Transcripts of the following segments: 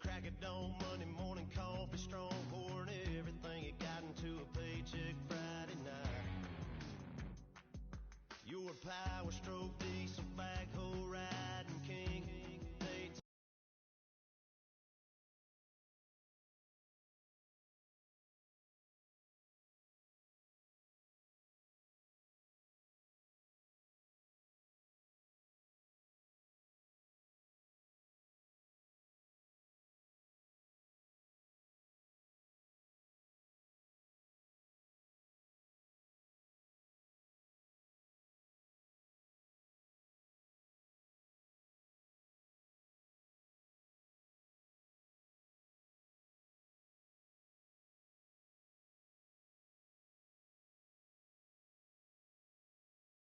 Crack it on Monday morning, coffee strong, pouring everything you got into a paycheck Friday night. You're a power stroke, diesel backhoe riding king.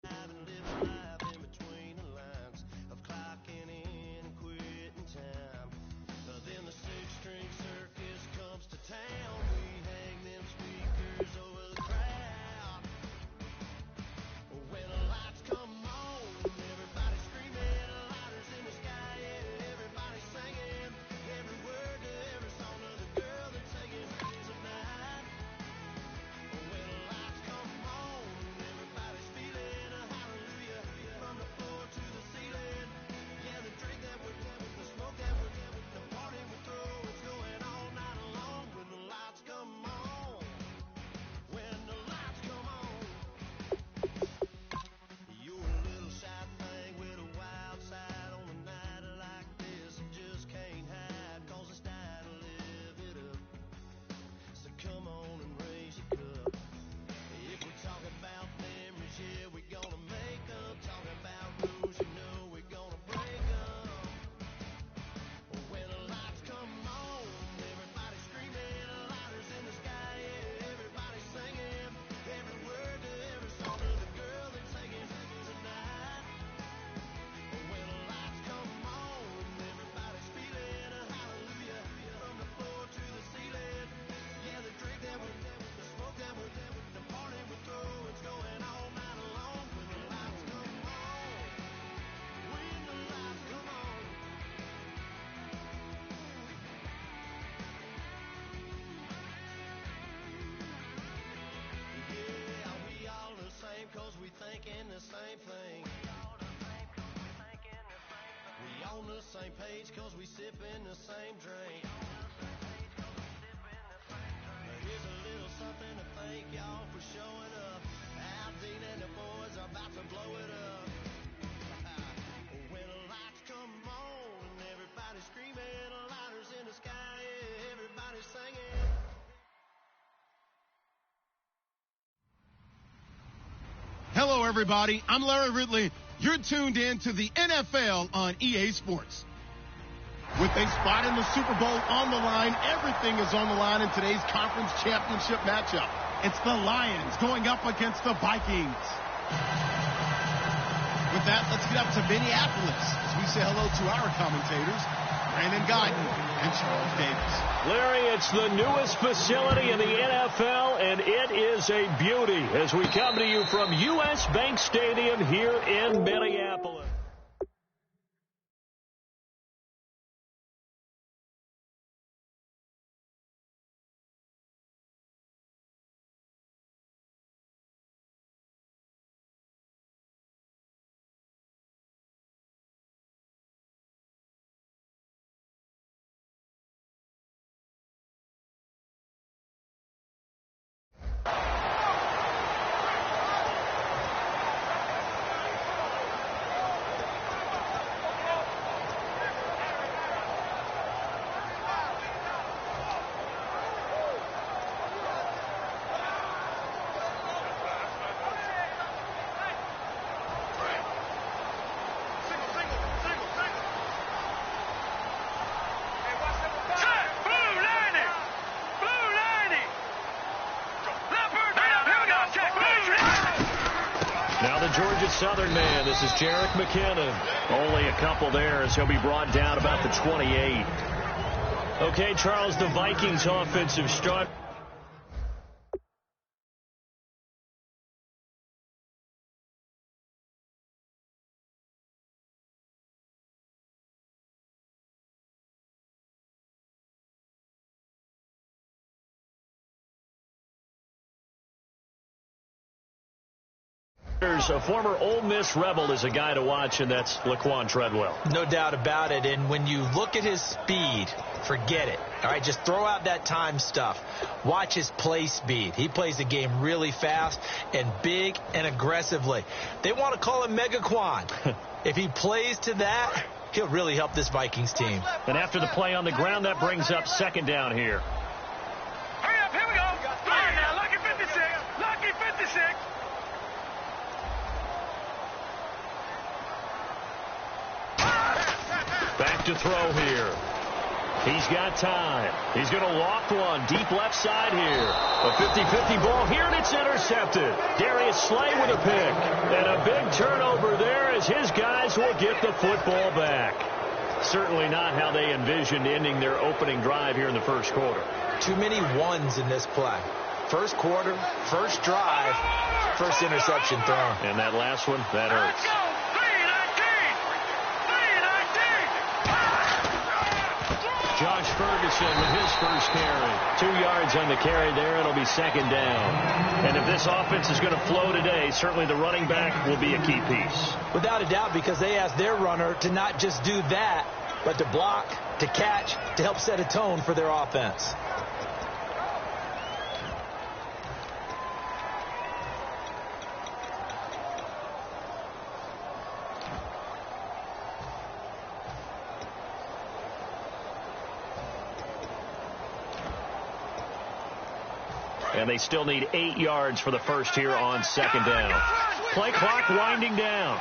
And live life in between the lines of clocking in and quitting time. Then the six-string circus comes to town. We hang them speakers over the crowd. When the lights come on, everybody screaming, lighters in the sky, yeah, everybody singing every word to every song of the girl they're taking tonight. When the lights come on, everybody's feeling a hallelujah from the floor to the ceiling. Yeah, the drink that we're the smoke that we're the party we throw, it's going all night long. When the lights come on, when the lights come on. You're a little shy thing with a wild side on a night like this. You just can't hide, cause it's time to live it up. So come on and raise your cup. If we're talking about memories, yeah, we're gonna make them. Talking about rules, you know we're gonna break them. When the lights come on, everybody screaming, lighters in the sky, yeah, everybody singing every word to every song of the girl they're taking tonight. When the lights come on, everybody's feeling a hallelujah from the floor to the ceiling. Yeah, the drink that we're the smoke that we're the party we throw, it's going all night long. When the lights come on, when the lights come on. Yeah, we all the same cause we thinking the same thing. We on the same page cause we sipping the same drink. Here's a little something to thank y'all for showing up. Al Dean and the boys are about to blow it up. When the lights come on, everybody's screaming, lighters in the sky, yeah, everybody's singing. Hello, everybody. I'm Larry Ridley. You're tuned in to the NFL on EA Sports. With a spot in the Super Bowl on the line, everything is on the line in today's conference championship matchup. It's the Lions going up against the Vikings. With that, let's get up to Minneapolis as we say hello to our commentators, Brandon Guyton and Charles Davis. Larry, it's the newest facility in the NFL, and it is a beauty as we come to you from U.S. Bank Stadium here in Minneapolis. the Southern man. This is Jerick McKinnon. Only a couple there as he'll be brought down about the 28. Okay, Charles, the Vikings offensive start. A former Ole Miss Rebel is a guy to watch, and that's Laquan Treadwell. No doubt about it. And when you look at his speed, forget it. All right, just throw out that time stuff. Watch his play speed. He plays the game really fast and big and aggressively. They want to call him Megaquan. If he plays to that, he'll really help this Vikings team. And after the play on the ground, that brings up second down here. Hurry up, here we go. All right, now, lucky 56. Lucky 56. Back to throw here. He's got time. He's going to loft one deep left side here. A 50-50 ball here, and it's intercepted. Darius Slay with a pick. And a big turnover there as his guys will get the football back. Certainly not how they envisioned ending their opening drive here in the first quarter. Too many ones in this play. First quarter, first drive, first interception thrown. And that last one, that hurts. Josh Ferguson with his first carry. 2 yards on the carry there. It'll be second down. And if this offense is going to flow today, certainly the running back will be a key piece. Without a doubt, because they asked their runner to not just do that, but to block, to catch, to help set a tone for their offense. And they still need 8 yards for the first here on second down. Play clock winding down.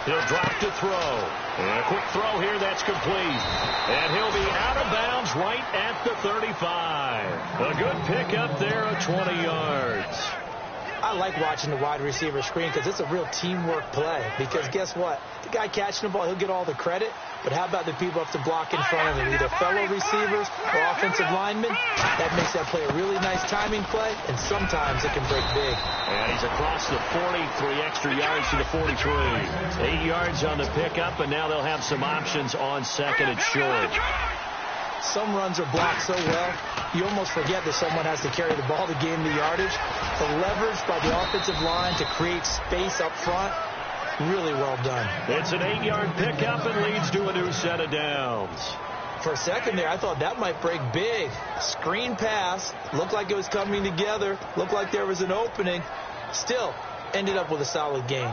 He'll drop to throw. And a quick throw here, that's complete. And he'll be out of bounds right at the 35. A good pickup there of 20 yards. I like watching the wide receiver screen because it's a real teamwork play. Because guess what? The guy catching the ball, he'll get all the credit. But how about the people up to block in front of him, either fellow receivers or offensive linemen? That makes that play a really nice timing play, and sometimes it can break big. And he's across the 40, 3 extra yards to the 43. 8 yards on the pickup, and now they'll have some options on second and short. Some runs are blocked so well, you almost forget that someone has to carry the ball to gain the yardage. The leverage by the offensive line to create space up front, really well done. It's an 8-yard pickup and leads to a new set of downs. For a second there, I thought that might break big. Screen pass, looked like it was coming together, looked like there was an opening. Still, ended up with a solid gain.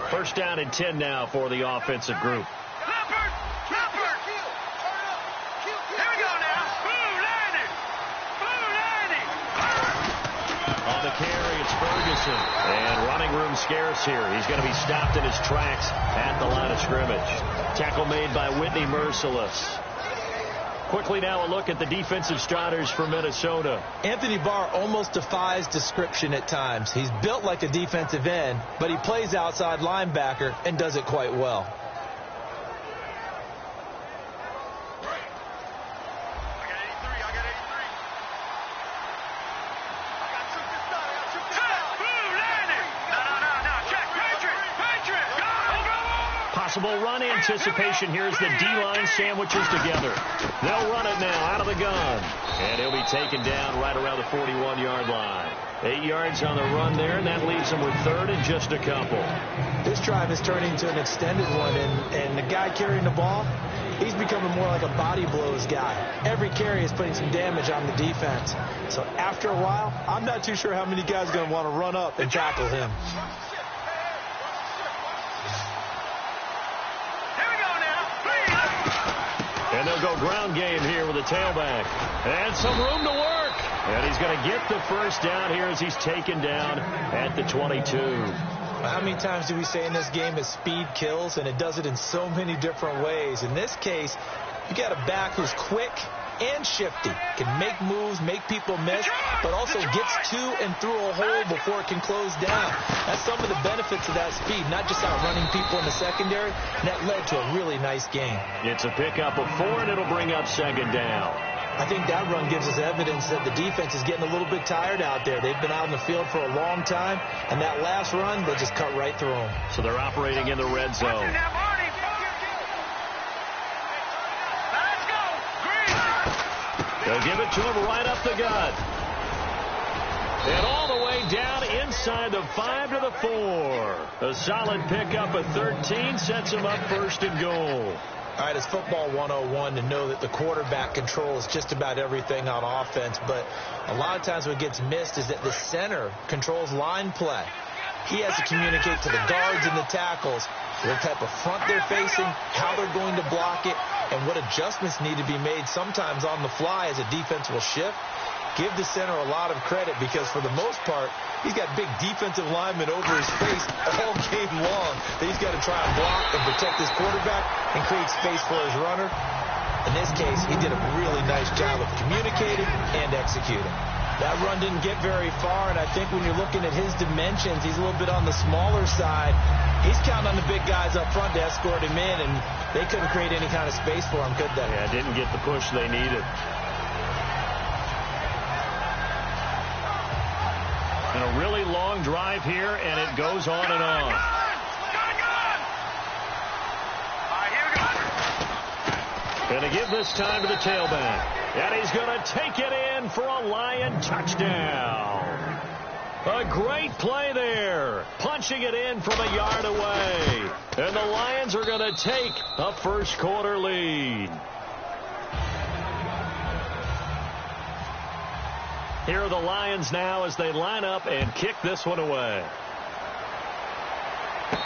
First down and 10 now for the offensive group. On the carry, it's Ferguson. And running room scarce here. He's going to be stopped in his tracks at the line of scrimmage. Tackle made by Whitney Merciless. Quickly now a look at the defensive starters for Minnesota. Anthony Barr almost defies description at times. He's built like a defensive end, but he plays outside linebacker and does it quite well. Possible run anticipation here as the D-line sandwiches together. They'll run it now out of the gun. And he'll be taken down right around the 41-yard line. 8 yards on the run there, and that leaves them with third and just a couple. This drive is turning into an extended one, and the guy carrying the ball, he's becoming more like a body blows guy. Every carry is putting some damage on the defense. So after a while, I'm not too sure how many guys are going to want to run up and tackle him. And they'll go ground game here with a tailback. And some room to work. And he's going to get the first down here as he's taken down at the 22. How many times do we say in this game is speed kills, and it does it in so many different ways. In this case, you got a back who's quick, and shifty. Can make moves, make people miss, but also gets to and through a hole before it can close down. That's some of the benefits of that speed, not just outrunning people in the secondary, and that led to a really nice game. It's a pickup of 4, and it'll bring up 2nd down. I think that run gives us evidence that the defense is getting a little bit tired out there. They've been out in the field for a long time, and that last run, they just cut right through them. So they're operating in the red zone. They'll give it to him right up the gut. And all the way down inside the 5 to the 4. A solid pickup of 13 sets him up 1st and goal. All right, it's football 101 to know that the quarterback controls just about everything on offense, but a lot of times what gets missed is that the center controls line play. He has to communicate to the guards and the tackles what type of front they're facing, how they're going to block it, and what adjustments need to be made sometimes on the fly as a defense will shift. Give the center a lot of credit because for the most part, he's got big defensive linemen over his face all game long that he's got to try and block and protect his quarterback and create space for his runner. In this case, he did a really nice job of communicating and executing. That run didn't get very far, and I think when you're looking at his dimensions, he's a little bit on the smaller side. He's counting on the big guys up front to escort him in, and they couldn't create any kind of space for him, could they? Yeah, didn't get the push they needed. And a really long drive here, and it goes on and on. Going to give this time to the tailback. And he's going to take it in for a Lion touchdown. A great play there. Punching it in from a yard away. And the Lions are going to take a 1st quarter lead. Here are the Lions now as they line up and kick this one away.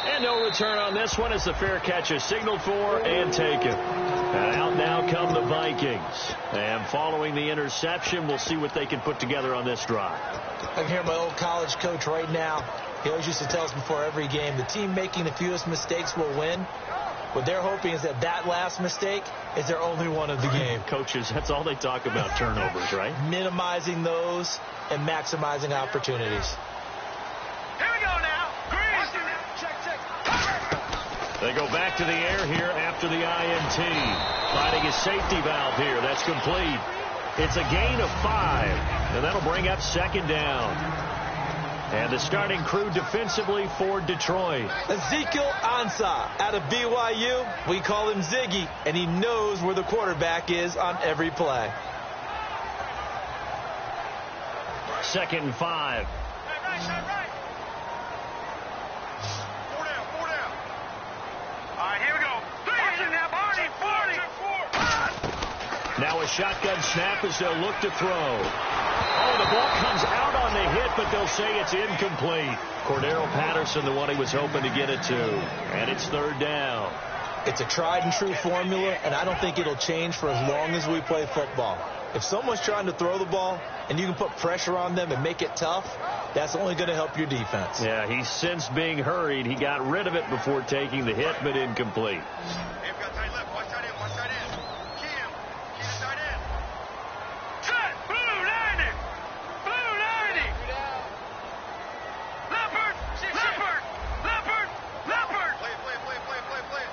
And no return on this one as the fair catch is signaled for and taken. And out now come the Vikings. And following the interception, we'll see what they can put together on this drive. I can hear my old college coach right now. He always used to tell us before every game, the team making the fewest mistakes will win. What they're hoping is that last mistake is their only one of the game. Coaches, that's all they talk about, turnovers, right? Minimizing those and maximizing opportunities. Here we go now. They go back to the air here after the INT. Finding a safety valve here. That's complete. It's a gain of 5. And that'll bring up 2nd down. And the starting crew defensively for Detroit. Ezekiel Ansah out of BYU. We call him Ziggy, and he knows where the quarterback is on every play. 2nd and 5. Right. All right, here we go. Now, Barney, 40. Now a shotgun snap as they'll look to throw. Oh, the ball comes out on the hit, but they'll say it's incomplete. Cordero Patterson, the one he was hoping to get it to. And it's 3rd down. It's a tried and true formula, and I don't think it'll change for as long as we play football. If someone's trying to throw the ball and you can put pressure on them and make it tough, that's only going to help your defense. Yeah, he's since being hurried. He got rid of it before taking the hit, but incomplete. They've got tight left. Watch tight end. Key him. Key the tight end. Set. Blue 90. Blue 90. Leopard. Play.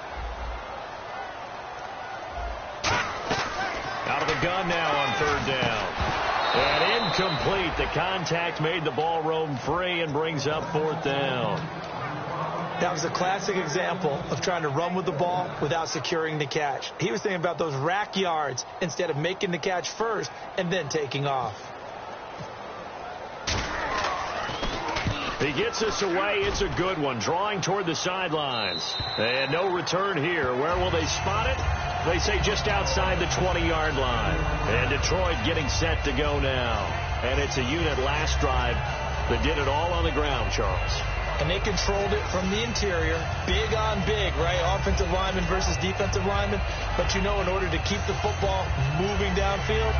Out of the gun now on 3rd down. And incomplete. The contact made the ball roam free and brings up 4th down. That was a classic example of trying to run with the ball without securing the catch. He was thinking about those rack yards instead of making the catch first and then taking off. He gets this away. It's a good one. Drawing toward the sidelines. And no return here. Where will they spot it? They say just outside the 20-yard line. And Detroit getting set to go now. And it's a unit last drive that did it all on the ground, Charles. And they controlled it from the interior. Big on big, right? Offensive lineman versus defensive lineman. But you know, in order to keep the football moving downfield,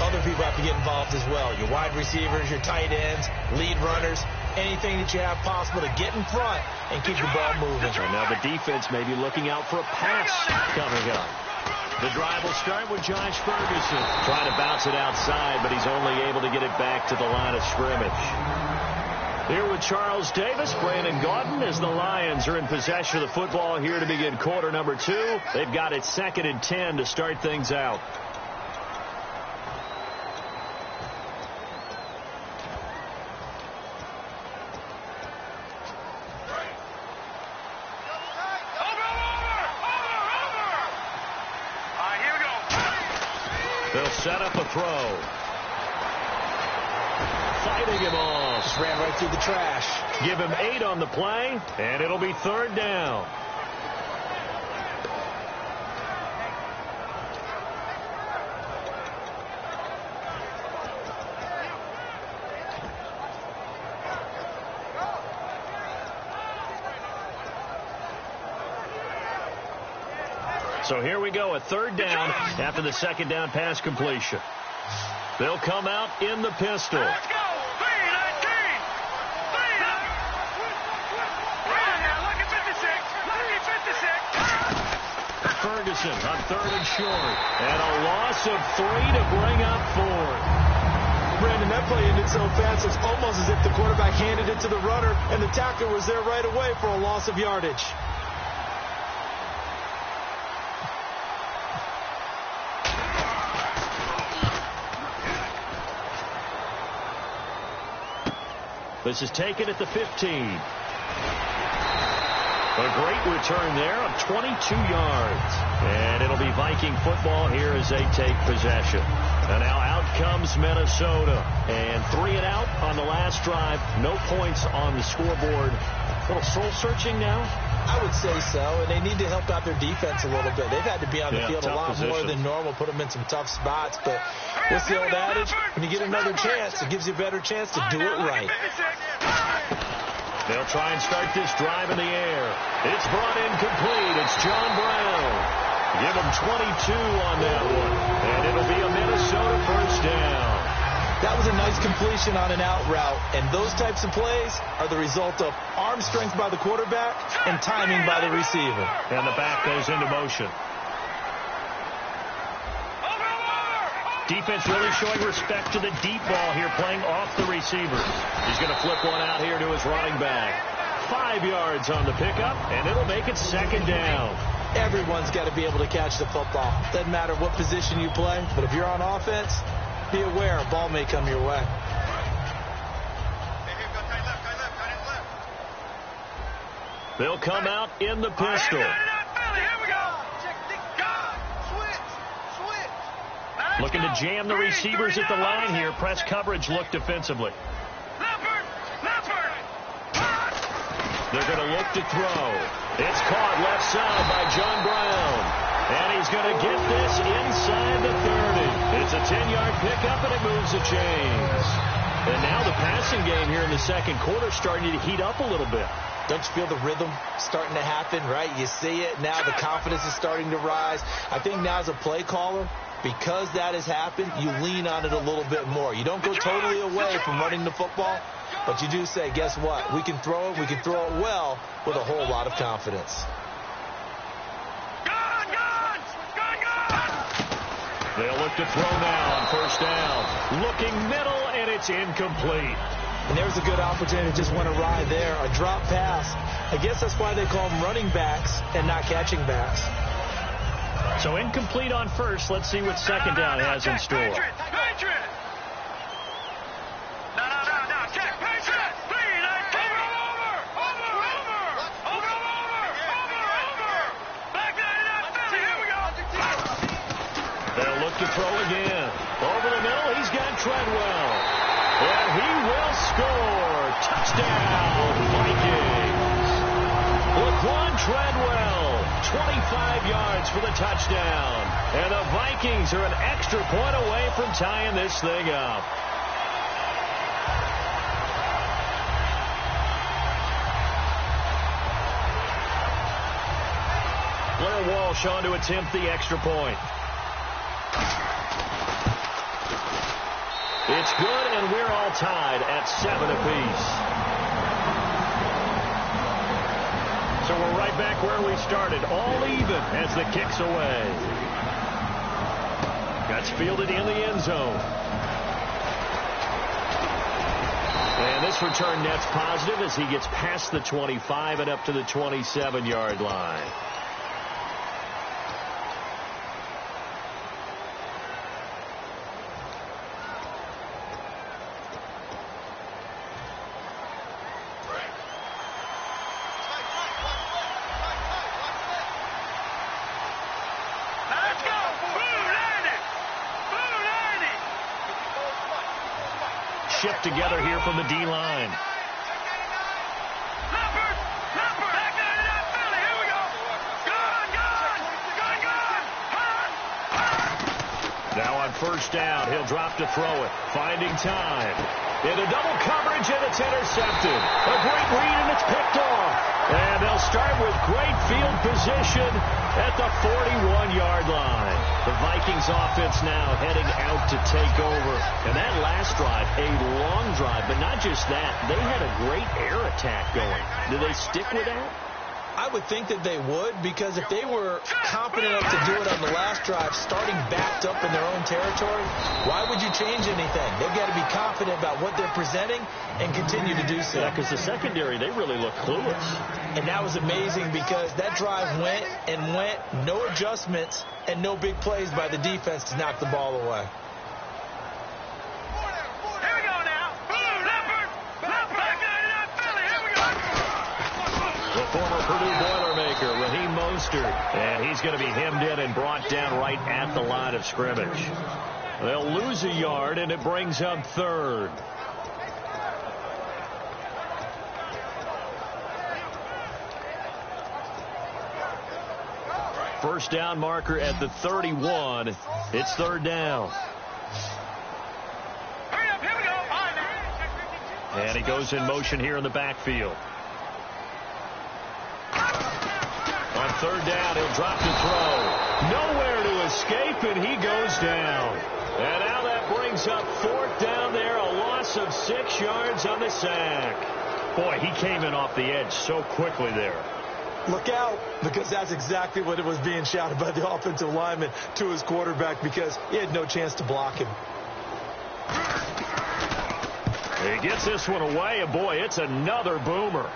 other people have to get involved as well. Your wide receivers, your tight ends, lead runners, anything that you have possible to get in front and keep the ball moving. And now the defense may be looking out for a pass coming up. The drive will start with Josh Ferguson. Trying to bounce it outside, but he's only able to get it back to the line of scrimmage. Here with Charles Davis, Brandon Gaudin, as the Lions are in possession of the football here to begin quarter number 2. They've got it 2nd and 10 to start things out. They'll set up a throw. Fighting him off. Just ran right through the trash. Give him 8 on the play, and it'll be 3rd down. So here we go, a 3rd down after the 2nd down pass completion. They'll come out in the pistol. Let's go! 3-19! 3-19! Lucky 56! Lucky 56! Ferguson on 3rd and short. And a loss of 3 to bring up 4th. Brandon, that play ended so fast, it's almost as if the quarterback handed it to the runner, and the tackler was there right away for a loss of yardage. This is taken at the 15. A great return there of 22 yards. And it'll be Viking football here as they take possession. And now out comes Minnesota. And 3 and out on the last drive. No points on the scoreboard. A little soul-searching now? I would say so, and they need to help out their defense a little bit. They've had to be on the field a lot more than normal, put them in some tough spots. But what's the old adage? When you get another chance, it gives you a better chance to do it right. They'll try and start this drive in the air. It's brought in complete. It's John Brown. Give him 22 on that one. And it'll be a Minnesota 1st down. That was a nice completion on an out route. And those types of plays are the result of arm strength by the quarterback and timing by the receiver. And the back goes into motion. Defense really showing respect to the deep ball here, playing off the receivers. He's going to flip one out here to his running back. 5 yards on the pickup, and it'll make it 2nd down. Everyone's got to be able to catch the football. Doesn't matter what position you play, but if you're on offense, be aware a ball may come your way. They'll come out in the pistol. Looking to jam the receivers at the line here. Press coverage look defensively. They're going to look to throw. It's caught left side by John Brown. And he's going to get this inside the 30. It's a 10-yard pickup, and it moves the chains. And now the passing game here in the 2nd quarter starting to heat up a little bit. Don't you feel the rhythm starting to happen, right? You see it now. The confidence is starting to rise. I think now as a play caller, because that has happened, you lean on it a little bit more. You don't go totally away from running the football, but you do say, guess what? We can throw it. We can throw it well with a whole lot of confidence. They'll look to throw now on 1st down. Looking middle, and it's incomplete. And there's a good opportunity to just went awry there. A drop pass. I guess that's why they call them running backs and not catching backs. So incomplete on 1st. Let's see what 2nd down has in store. They'll look to throw again. Over the middle, he's got Treadwell. And he will score. Touchdown, Vikings. Laquan Treadwell, 25 yards for the touchdown. And the Vikings are an extra point away from tying this thing up. Blair Walsh on to attempt the extra point. It's good, and we're all tied at 7 apiece. So we're right back where we started, all even as the kick's away. That's fielded in the end zone. And this return net's positive as he gets past the 25 and up to the 27-yard line. Shift together here from the D-line. Now on first down, he'll drop to throw it. Finding time. Into double coverage, and it's intercepted. A great read, and it's picked off. And they'll start with great field position at the 41-yard line. The Vikings offense now heading out to take over. And that last drive, a long drive, but not just that. They had a great air attack going. Do they stick with that? I would think that they would, because if they were confident enough to do it on the last drive, starting backed up in their own territory, why would you change anything? They've got to be confident about what they're presenting and continue to do so. Yeah, because the secondary, they really look clueless. And that was amazing because that drive went and went, no adjustments, and no big plays by the defense to knock the ball away. Former Purdue Boilermaker, Raheem Mostert, and he's going to be hemmed in and brought down right at the line of scrimmage. They'll lose a yard, and it brings up third. First down marker at the 31. It's third down. And he goes in motion here in the backfield. On third down, he'll drop to throw. Nowhere to escape, and he goes down. And now that brings up fourth down there, a loss of 6 yards on the sack. Boy, he came in off the edge so quickly there. Look out, because that's exactly what it was being shouted by the offensive lineman to his quarterback, because he had no chance to block him. He gets this one away, and boy, it's another boomer.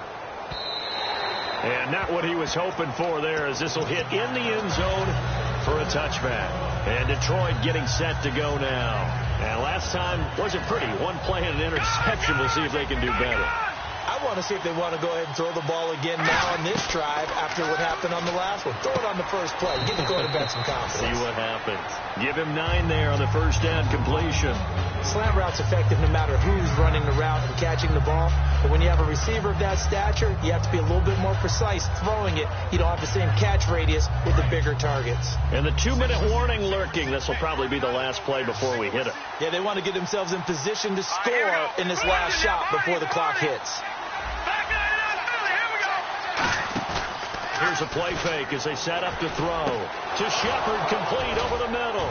And not what he was hoping for there, as this will hit in the end zone for a touchback. And Detroit getting set to go now. And last time wasn't pretty. One play and an interception. We'll see if they can do better. I want to see if they want to go ahead and throw the ball again now on this drive after what happened on the last one. Throw it on the first play. Give the quarterback some confidence. See what happens. Give him 9 there on the first down completion. Slant route's effective no matter who's running the route and catching the ball. But when you have a receiver of that stature, you have to be a little bit more precise throwing it. You don't have the same catch radius with the bigger targets. And the 2-minute warning lurking. This will probably be the last play before we hit it. Yeah, they want to get themselves in position to score in this last shot before the clock hits. Here's a play fake as they set up to throw. To Shepard, complete over the middle.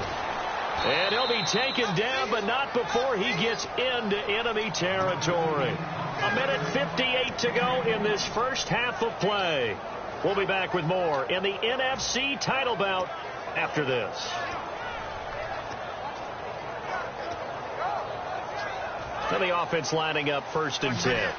And he'll be taken down, but not before he gets into enemy territory. 1:58 to go in this first half of play. We'll be back with more in the NFC title bout after this. And the offense lining up 1st and 10.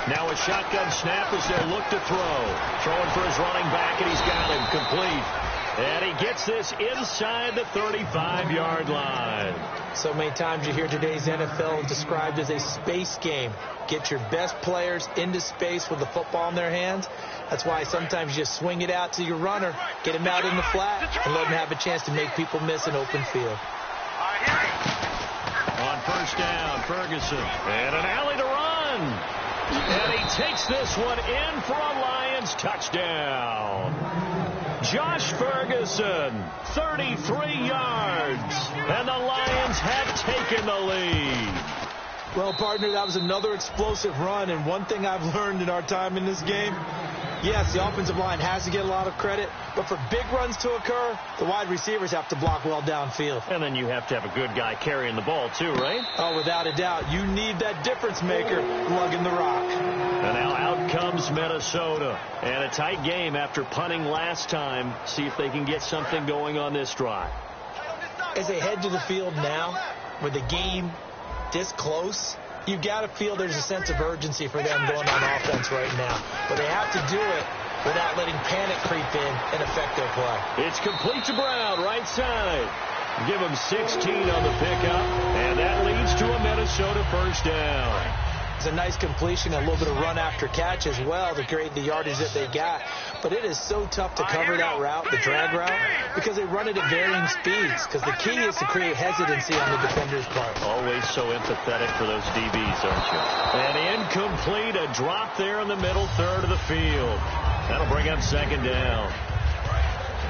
Now a shotgun snap as they'll look to throw. Throwing for his running back, and he's got him complete. And he gets this inside the 35-yard line. So many times you hear today's NFL described as a space game. Get your best players into space with the football in their hands. That's why sometimes you just swing it out to your runner, get him out in the flat, and let him have a chance to make people miss an open field. On first down, Ferguson. And an alley to run. And he takes this one in for a Lions touchdown. Josh Ferguson, 33 yards. And the Lions have taken the lead. Well, partner, that was another explosive run. And one thing I've learned in our time in this game, Yes, the offensive line has to get a lot of credit, but for big runs to occur, the wide receivers have to block well downfield. And then you have to have a good guy carrying the ball too, right? Oh, without a doubt. You need that difference maker lugging the rock. And now out comes Minnesota. And a tight game after punting last time. See if they can get something going on this drive. As they head to the field now, with the game this close, you've got to feel there's a sense of urgency for them going on offense right now. But they have to do it without letting panic creep in and affect their play. It's complete to Brown, right side. Give him 16 on the pickup, and that leads to a Minnesota first down. It's a nice completion and a little bit of run after catch as well to create the yardage that they got. But it is so tough to cover that route, the drag route, because they run it at varying speeds. Because the key is to create hesitancy on the defender's part. Always so empathetic for those DBs, aren't you? And incomplete, a drop there in the middle third of the field. That'll bring up second down.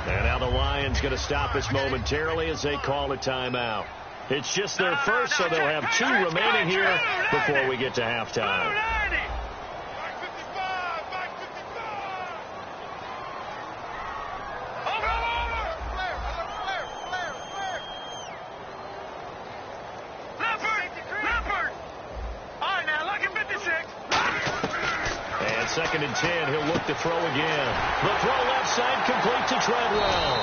And now the Lions going to stop us momentarily as they call a timeout. It's just their first, so they'll have 2 remaining here before we get to halftime. And 2nd and 10, he'll look to throw again. The throw left side complete to Treadwell.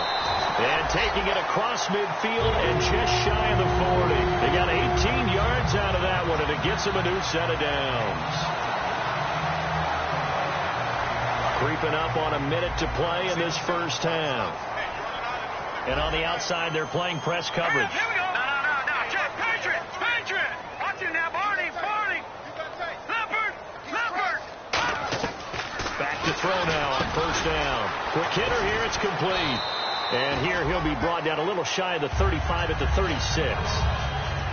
And taking it across midfield and just shy of the 40. They got 18 yards out of that one, and it gets them a new set of downs. Creeping up on a minute to play in this first half. And on the outside, they're playing press coverage. Here we go. No. Check. Patriot. Watch it now, Barney. Leopard. Back to throw now on first down. Quick hitter here, it's complete. And here he'll be brought down a little shy of the 35 at the 36.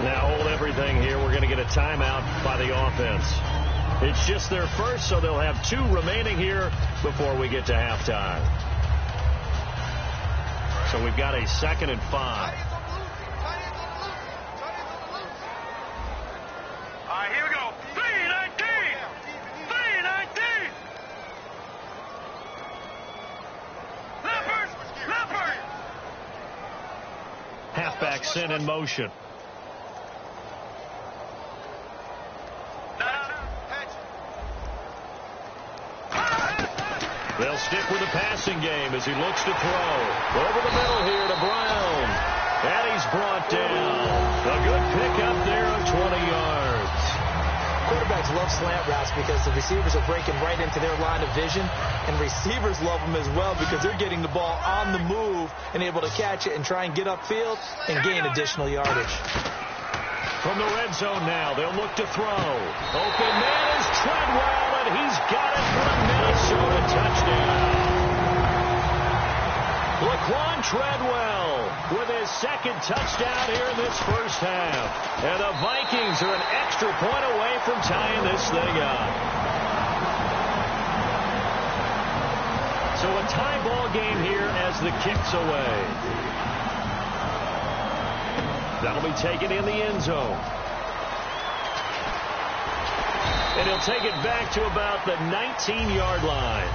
Now hold everything here. We're going to get a timeout by the offense. It's just their first, so they'll have 2 remaining here before we get to halftime. So we've got a 2nd and 5. All right, here we go. 319. Leopard. Halfback sent in motion. They'll stick with the passing game as he looks to throw. Over the middle here to Brown. And he's brought down. A good pickup there of 20 yards. Quarterbacks love slant routes because the receivers are breaking right into their line of vision, and receivers love them as well because they're getting the ball on the move and able to catch it and try and get upfield and gain additional yardage. From the red zone now, they'll look to throw. Open man is Treadwell, and he's got it for a Minnesota touchdown. Laquan Treadwell with his 2nd touchdown here in this first half. And the Vikings are an extra point away from tying this thing up. So a tie ball game here as the kick's away. That'll be taken in the end zone. And he'll take it back to about the 19-yard line.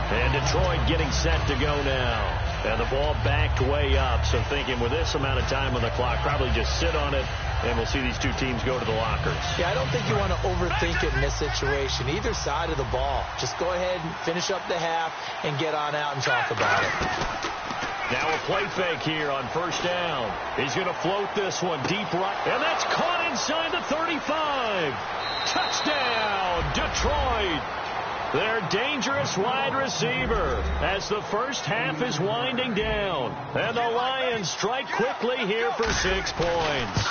And Detroit getting set to go now. And the ball backed way up. So thinking with this amount of time on the clock, probably just sit on it, and we'll see these 2 teams go to the lockers. Yeah, I don't think you want to overthink it in this situation. Either side of the ball. Just go ahead and finish up the half and get on out and talk about it. Now a play fake here on first down. He's going to float this one deep right. And that's caught inside the 35. Touchdown, Detroit. Their dangerous wide receiver as the first half is winding down. And the Lions strike quickly here for 6 points.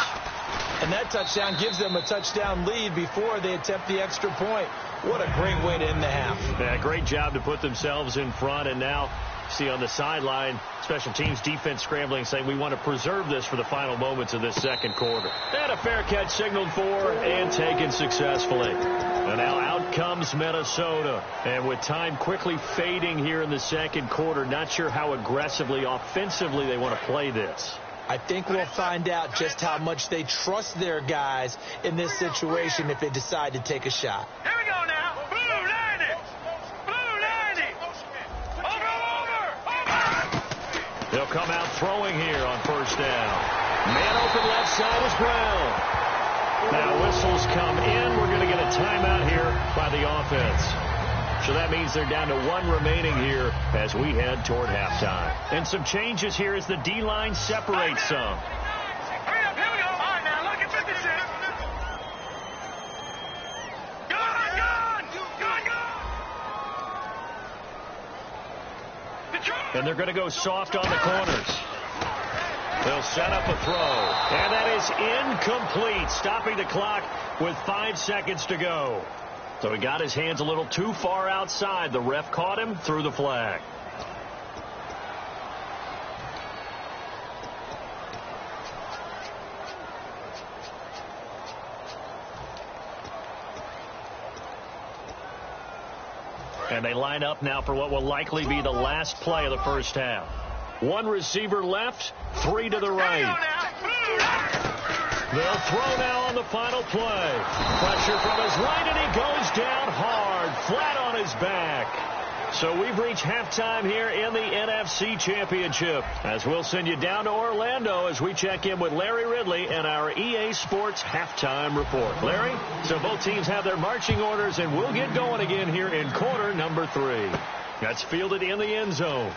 And that touchdown gives them a touchdown lead before they attempt the extra point. What a great way to end the half. Yeah, great job to put themselves in front. And now, see on the sideline, special teams defense scrambling, saying we want to preserve this for the final moments of this second quarter. And a fair catch signaled for and taken successfully. And now out comes Minnesota. And with time quickly fading here in the second quarter, not sure how aggressively, offensively they want to play this. I think we'll find out just how much they trust their guys in this situation if they decide to take a shot. Here we go now. Blue 90. They'll come out throwing here on first down. Man open left side is Brown. Now whistles come in. We're going to get a timeout here by the offense. So that means they're down to 1 remaining here as we head toward halftime. And some changes here as the D-line separates some. Hurry up, here we go. All right, now, look at 56. Gone. And they're going to go soft on the corners. They'll set up a throw. And that is incomplete, stopping the clock with 5 seconds to go. So he got his hands a little too far outside. The ref caught him, threw the flag. And they line up now for what will likely be the last play of the first half. 1 receiver left, 3 to the right. They'll throw now on the final play. Pressure from his right, and he goes down hard, flat on his back. So we've reached halftime here in the NFC Championship, as we'll send you down to Orlando as we check in with Larry Ridley and our EA Sports Halftime Report. Larry, so both teams have their marching orders, and we'll get going again here in quarter number 3. That's fielded in the end zone.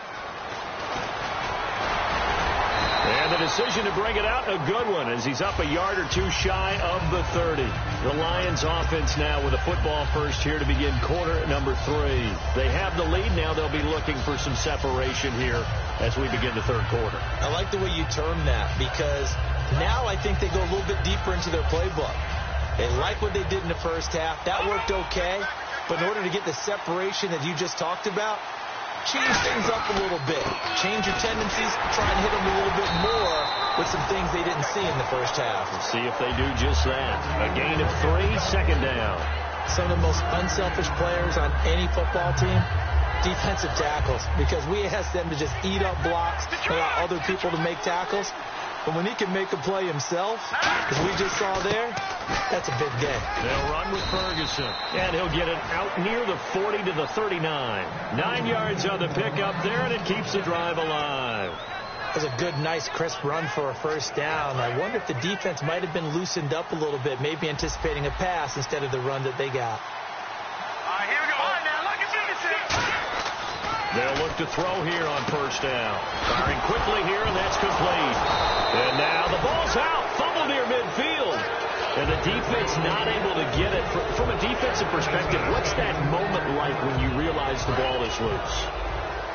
And the decision to bring it out, a good one, as he's up a yard or 2 shy of the 30. The Lions offense now with a football first here to begin quarter number 3. They have the lead. Now they'll be looking for some separation here as we begin the third quarter. I like the way you term that, because now I think they go a little bit deeper into their playbook. They like what they did in the first half. That worked okay. But in order to get the separation that you just talked about, change things up a little bit. Change your tendencies. Try and hit them a little bit more with some things they didn't see in the first half. We'll see if they do just that. A gain of 3, second down. Some of the most unselfish players on any football team, defensive tackles, because we ask them to just eat up blocks, allow other people to make tackles. But when he can make a play himself, as we just saw there, that's a big game. They'll run with Ferguson, and he'll get it out near the 40 to the 39. 9 yards on the pickup there, and it keeps the drive alive. That was a good, nice, crisp run for a first down. I wonder if the defense might have been loosened up a little bit, maybe anticipating a pass instead of the run that they got. All right, here we go. All right, now, look at 56. They'll look to throw here on first down. Firing quickly here, and that's complete. And now the ball's out. Fumble near midfield. And the defense not able to get it. From a defensive perspective, what's that moment like when you realize the ball is loose?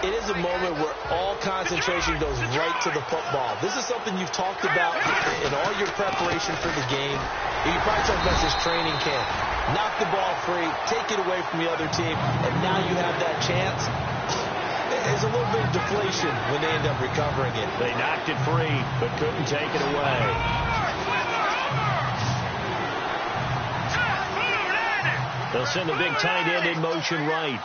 It is a moment where all concentration goes right to the football. This is something you've talked about in all your preparation for the game. You probably talked about this training camp. Knock the ball free, take it away from the other team, and now you have that chance. There's a little bit of deflation when they end up recovering it. They knocked it free, but couldn't take it away. They'll send the big tight end in motion right.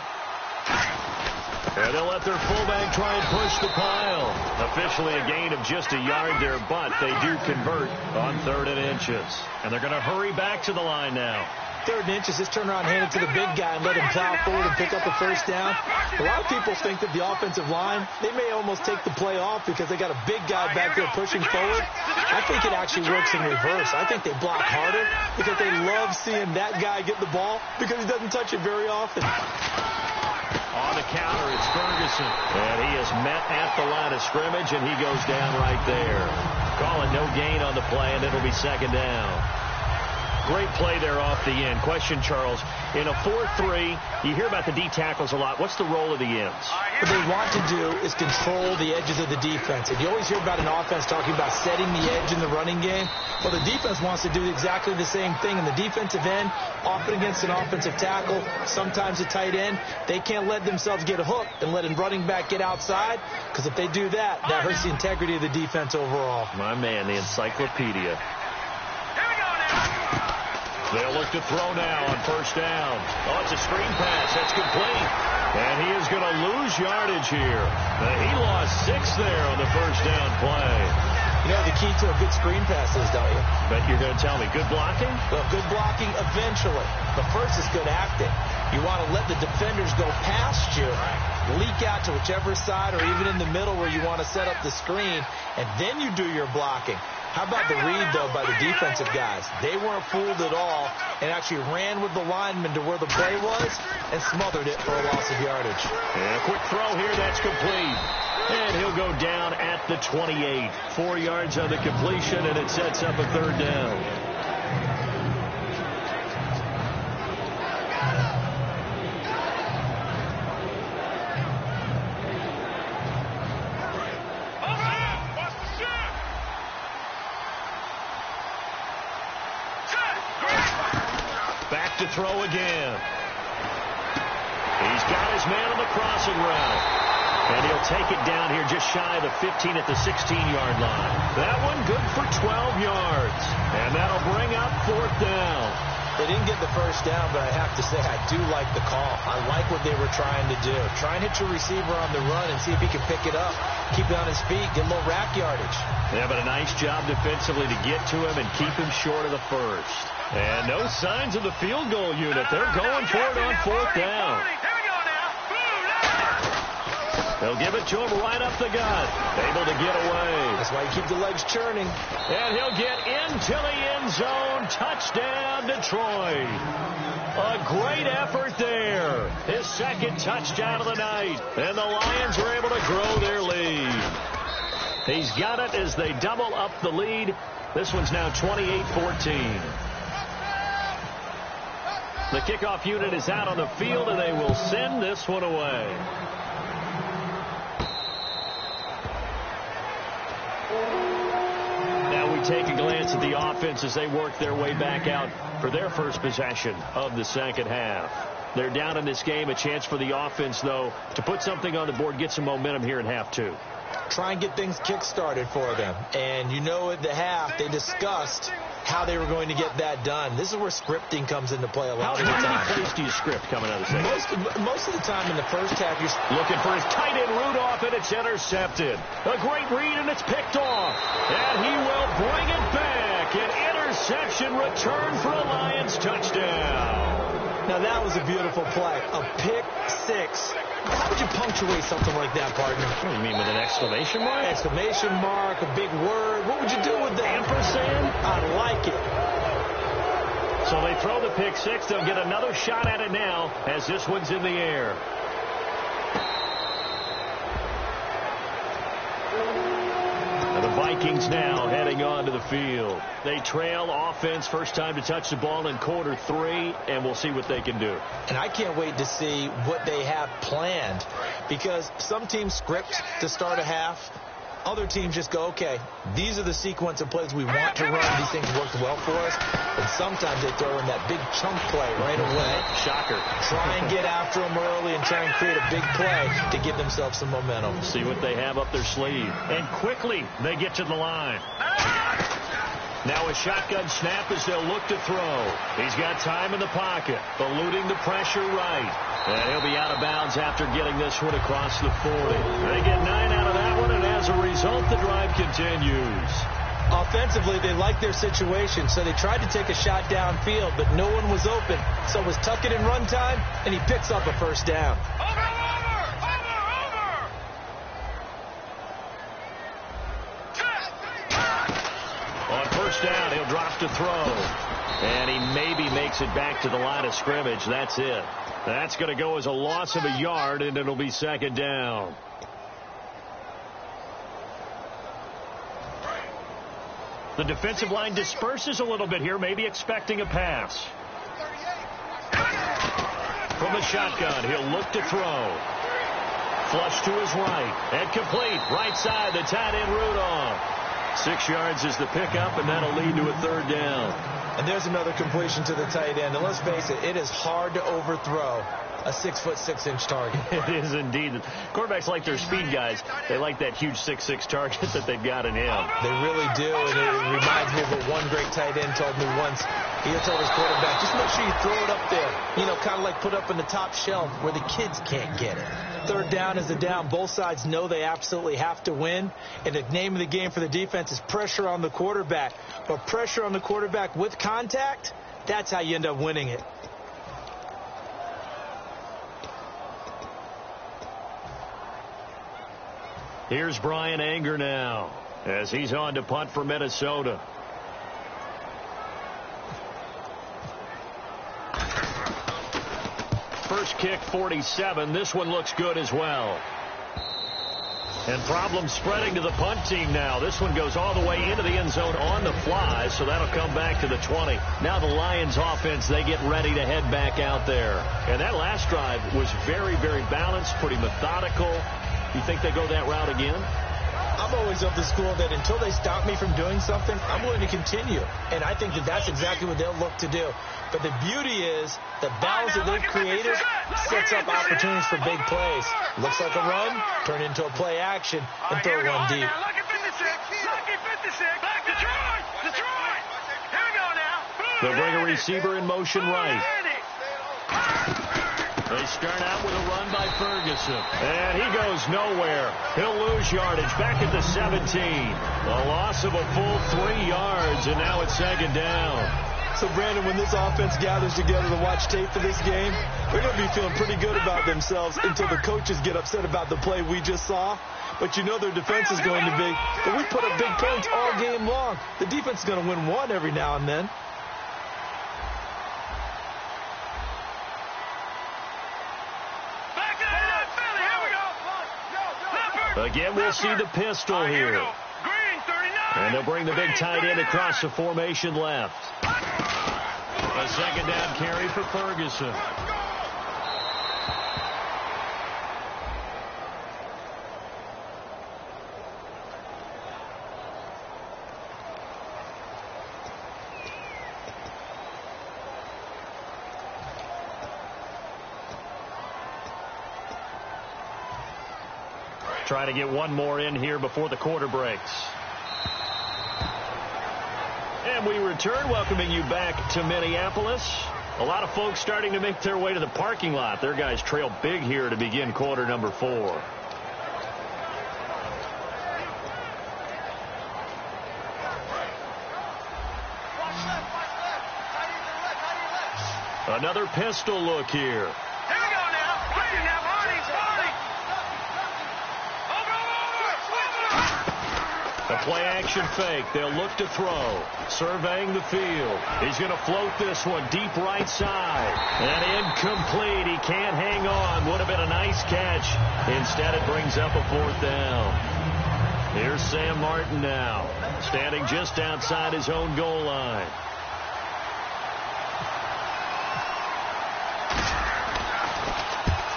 And they'll let their fullback try and push the pile. Officially a gain of just a yard there, but they do convert on 3rd and inches. And they're going to hurry back to the line now. 3rd and inches, just turn around, hand it to the big guy, and let him plow forward and pick up a first down. A lot of people think that the offensive line, they may almost take the play off because they got a big guy back there pushing forward. I think it actually works in reverse. I think they block harder because they love seeing that guy get the ball because he doesn't touch it very often. On the counter, it's Ferguson. And he is met at the line of scrimmage, and he goes down right there. Calling no gain on the play, and it'll be 2nd down. Great play there off the end. Question, Charles, in a 4-3, you hear about the D tackles a lot. What's the role of the ends? What they want to do is control the edges of the defense. And you always hear about an offense talking about setting the edge in the running game. Well, the defense wants to do exactly the same thing. In the defensive end, often against an offensive tackle, sometimes a tight end, they can't let themselves get a hook and let a running back get outside, because if they do that, that hurts the integrity of the defense overall. My man, the encyclopedia. They'll look to throw now on first down. Oh, it's a screen pass. That's complete. And he is going to lose yardage here. He lost 6 there on the first down play. You know the key to a good screen pass is, don't you? But you're going to tell me, good blocking? Well, good blocking eventually. But first is good acting. You want to let the defenders go past you leak out to whichever side or even in the middle where you want to set up the screen, and then you do your blocking. How about the read, though, by the defensive guys? They weren't fooled at all and actually ran with the lineman to where the play was and smothered it for a loss of yardage. And a quick throw here, that's complete. And he'll go down at the 28. 4 yards on the completion, and it sets up a third down. Back to throw again. He's got his man on the crossing route. And he'll take it down here just shy of the 15 at the 16-yard line. That one good for 12 yards. And that'll bring up fourth down. They didn't get the first down, but I have to say I do like the call. I like what they were trying to do. Try and hit your receiver on the run and see if he can pick it up. Keep it on his feet, get a little rack yardage. Yeah, but a nice job defensively to get to him and keep him short of the first. And no signs of the field goal unit. They're going for it on fourth down. They'll give it to him right up the gut. Able to get away. That's why you keep the legs churning. And he'll get into the end zone. Touchdown, Detroit. A great effort there. His second touchdown of the night. And the Lions are able to grow their lead. He's got it as they double up the lead. This one's now 28-14. The kickoff unit is out on the field, and they will send this one away. Now we take a glance at the offense as they work their way back out for their first possession of the second half. They're down in this game. A chance for the offense, though, to put something on the board, get some momentum here in half two. Try and get things kick-started for them. And you know at the half, they discussed how they were going to get that done. This is where scripting comes into play a lot of the time. How many plays do you script coming out of the second? Most of the time in the first half, you're looking for his tight end Rudolph, and it's intercepted. A great read, and it's picked off. And he will bring it back. An interception return for a Lions touchdown. Now, that was a beautiful play. A pick six. How would you punctuate something like that, partner? What do you mean, with an exclamation mark? Exclamation mark, a big word. What would you do with that? Ampersand? I like it. So they throw the pick six. They'll get another shot at it now as this one's in the air. And the Vikings now heading onto the field. They trail offense, first time to touch the ball in quarter three, and we'll see what they can do. And I can't wait to see what they have planned, because some teams script to start a half. Other teams just go, okay, these are the sequence of plays we want to run. These things worked well for us. And sometimes they throw in that big chunk play right away. Shocker. Try and get after them early and try and create a big play to give themselves some momentum. See what they have up their sleeve. And quickly, they get to the line. Now a shotgun snap as they'll look to throw. He's got time in the pocket, eluding the pressure right. And he'll be out of bounds after getting this one across the 40. They get 9 out of that one, and as a result, the drive continues. Offensively, they liked their situation, so they tried to take a shot downfield, but no one was open. So it was tuck it in run time, and he picks up a first down. On first down, he'll drop to throw. And he maybe makes it back to the line of scrimmage. That's it. That's going to go as a loss of a yard, and it'll be second down. The defensive line disperses a little bit here, maybe expecting a pass. From the shotgun, he'll look to throw. Flush to his right. And complete. Right side, the tight end Rudolph. 6 yards is the pickup, and that'll lead to a third down. And there's another completion to the tight end. And let's face it, it is hard to overthrow a 6'6" target. It is indeed. Quarterbacks like their speed guys. They like that huge 6'6" target that they've got in him. They really do, and it reminds me of what one great tight end told me once. He told his quarterback, just make sure you throw it up there. You know, kind of like put up in the top shelf where the kids can't get it. Third down is the down. Both sides know they absolutely have to win. And the name of the game for the defense is pressure on the quarterback. But pressure on the quarterback with contact, that's how you end up winning it. Here's Brian Anger now as he's on to punt for Minnesota. First kick, 47. This one looks good as well. And problems spreading to the punt team now. This one goes all the way into the end zone on the fly, so that'll come back to the 20. Now the Lions offense, they get ready to head back out there. And that last drive was very, very balanced, pretty methodical. You think they go that route again? I'm always of the school that until they stop me from doing something, I'm going to continue. And I think that that's exactly what they'll look to do. But the beauty is the balance that they've created sets up opportunities for big plays. Looks like a run, turn into a play action, and throw one deep. Lucky 56. Lucky 56. Detroit. Detroit. Here we go now. They'll bring a receiver in motion right. They start out with a run by Ferguson. And he goes nowhere. He'll lose yardage back at the 17. A loss of a full 3 yards, and now it's second down. So, Brandon, when this offense gathers together to watch tape for this game, they're going to be feeling pretty good about themselves until the coaches get upset about the play we just saw. But you know their defense is going to be. But we put up big points all game long. The defense is going to win one every now and then. Again, we'll see the pistol here. And they'll bring the big tight end across the formation left. A second down carry for Ferguson. Try to get one more in here before the quarter breaks. And we return, welcoming you back to Minneapolis. A lot of folks starting to make their way to the parking lot. Their guys trail big here to begin quarter number 4. Another pistol look here. Here we go now. Wait now, Marty. A play-action fake. They'll look to throw. Surveying the field. He's going to float this one deep right side. And incomplete. He can't hang on. Would have been a nice catch. Instead, it brings up a 4th down. Here's Sam Martin now, standing just outside his own goal line.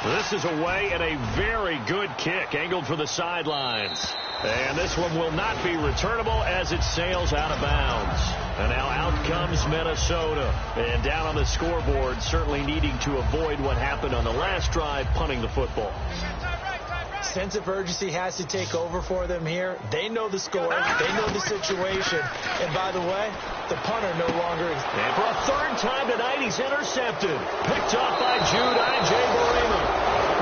This is away and a very good kick, angled for the sidelines. And this one will not be returnable as it sails out of bounds. And now out comes Minnesota. And down on the scoreboard, certainly needing to avoid what happened on the last drive, punting the football. Sense of urgency has to take over for them here. They know the score. They know the situation. And by the way, the punter no longer exists. And for a 3rd time tonight, he's intercepted. Picked off by Jude I.J. Barema.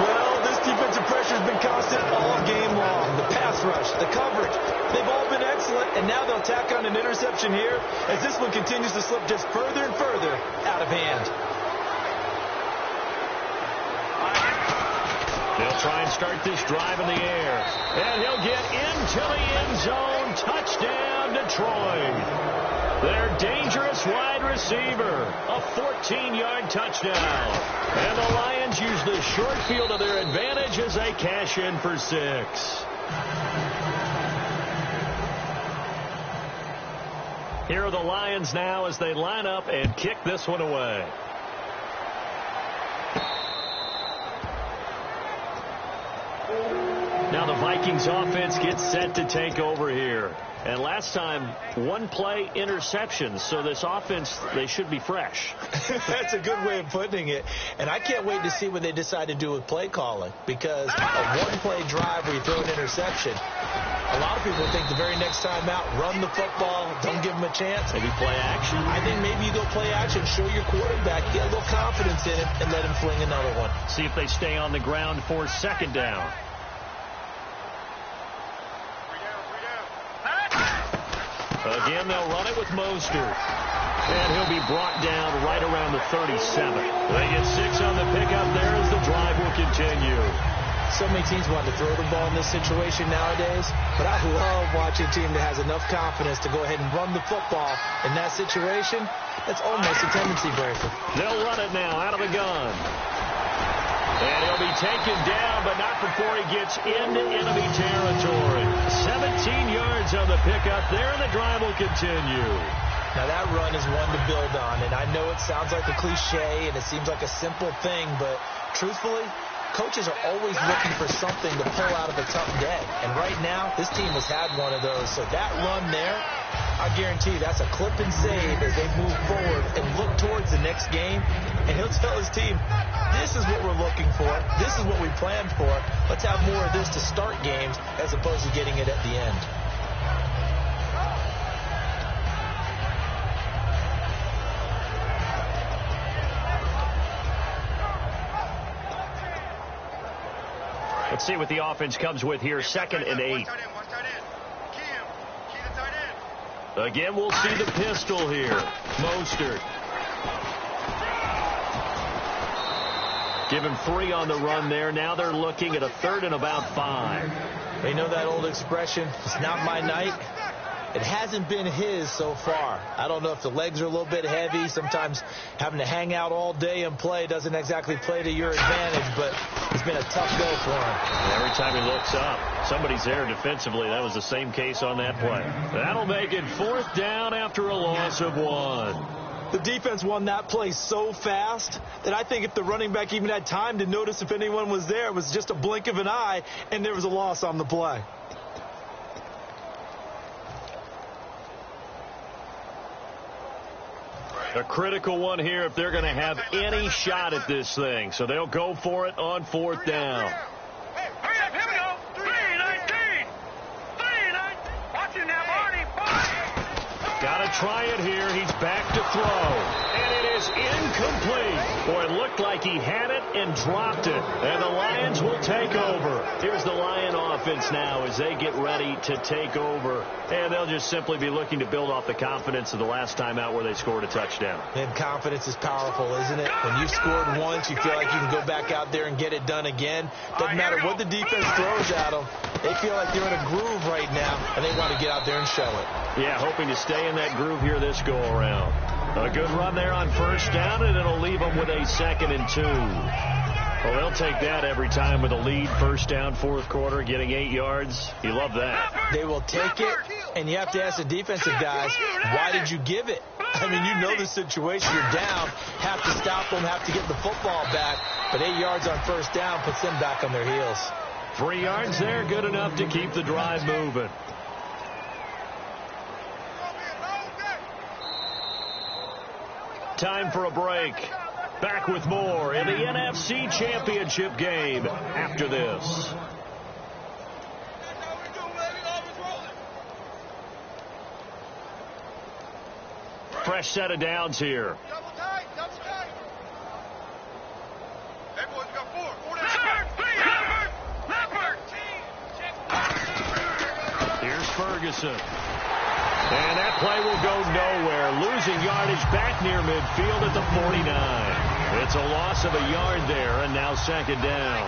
Well, this defensive pressure has been constant all game long. The pass rush, the coverage, they've all been excellent. And now they'll tack on an interception here as this one continues to slip just further and further out of hand. They'll try and start this drive in the air. And he'll get into the end zone. Touchdown, Detroit. Their dangerous wide receiver. A 14-yard touchdown. And the Lions use the short field to their advantage as they cash in for 6. Here are the Lions now as they line up and kick this one away. Now the Vikings offense gets set to take over here. And last time, 1 play interception. So this offense, they should be fresh. That's a good way of putting it. And I can't wait to see what they decide to do with play calling. Because a 1-play drive where you throw an interception, a lot of people think the very next time out, run the football, don't give them a chance. Maybe play action. I think maybe you go play action, show your quarterback, get a little confidence in it, and let him fling another one. See if they stay on the ground for 2nd down. Again, they'll run it with Mostert. And he'll be brought down right around the 37. They get 6 on the pickup there as the drive will continue. So many teams want to throw the ball in this situation nowadays, but I love watching a team that has enough confidence to go ahead and run the football in that situation. That's almost a tendency breaker. They'll run it now out of the gun. And he'll be taken down, but not before he gets into enemy territory. 17 yards on the pickup there, and the drive will continue. Now, that run is one to build on, and I know it sounds like a cliche, and it seems like a simple thing, but truthfully, coaches are always looking for something to pull out of a tough day. And right now, this team has had one of those. So that run there, I guarantee you that's a clip and save as they move forward and look towards the next game. And he'll tell his team, this is what we're looking for. This is what we planned for. Let's have more of this to start games as opposed to getting it at the end. Let's see what the offense comes with here. 2nd and 8. Again, we'll see the pistol here. Mostert. Give him 3 on the run there. Now they're looking at a 3rd and about 5. They know that old expression, it's not my night. It hasn't been his so far. I don't know if the legs are a little bit heavy. Sometimes having to hang out all day and play doesn't exactly play to your advantage, but it's been a tough go for him. And every time he looks up, somebody's there defensively. That was the same case on that play. That'll make it 4th down after a loss of 1. The defense won that play so fast that I think if the running back even had time to notice if anyone was there, it was just a blink of an eye, and there was a loss on the play. A critical one here if they're going to have any shot at this thing. So they'll go for it on 4th down. Hey, hurry up, here we go. 3-19. 3-19. Watch it now, Barney. Got to try it here. He's back to throw. And it is incomplete. Boy, it looked like he had it and dropped it. And the Lions will take over. Here's the Lion offense now as they get ready to take over. And they'll just simply be looking to build off the confidence of the last time out where they scored a touchdown. And confidence is powerful, isn't it? When you've scored once, you feel like you can go back out there and get it done again. Doesn't matter what the defense throws at them. They feel like they're in a groove right now, and they want to get out there and show it. Yeah, hoping to stay in that groove here this go-around. A good run there on 1st down, and it'll leave them with a 2nd and 2. Well, they'll take that every time with a lead. 1st down, 4th quarter, getting 8 yards. You love that. They will take it, and you have to ask the defensive guys, why did you give it? I mean, you know the situation. You're down, have to stop them, have to get the football back. But 8 yards on 1st down puts them back on their heels. 3 yards there, good enough to keep the drive moving. Time for a break. Back with more in the NFC Championship game after this. Fresh set of downs here. Double tight. Hey, boys, we got 4. Leopard. Here's Ferguson. And that play will go nowhere. Losing yardage back near midfield at the 49. It's a loss of a yard there, and now 2nd down.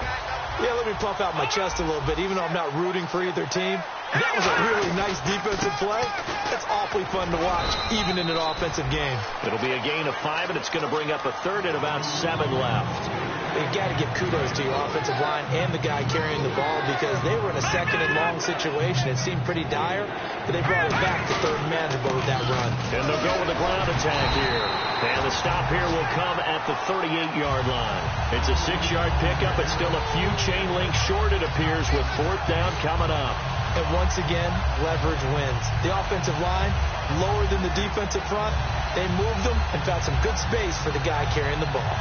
Yeah, let me puff out my chest a little bit, even though I'm not rooting for either team. That was a really nice defensive play. That's awfully fun to watch, even in an offensive game. It'll be a gain of 5, and it's going to bring up a 3rd and about 7 left. You've got to give kudos to your offensive line and the guy carrying the ball because they were in a 2nd and long situation. It seemed pretty dire, but they brought it back to 3rd and manageable with that run. And they'll go with the ground attack here. And the stop here will come at the 38-yard line. It's a 6-yard pickup. It's still a few chain links short, it appears, with 4th down coming up. And once again, leverage wins. The offensive line, lower than the defensive front, they moved them and found some good space for the guy carrying the ball.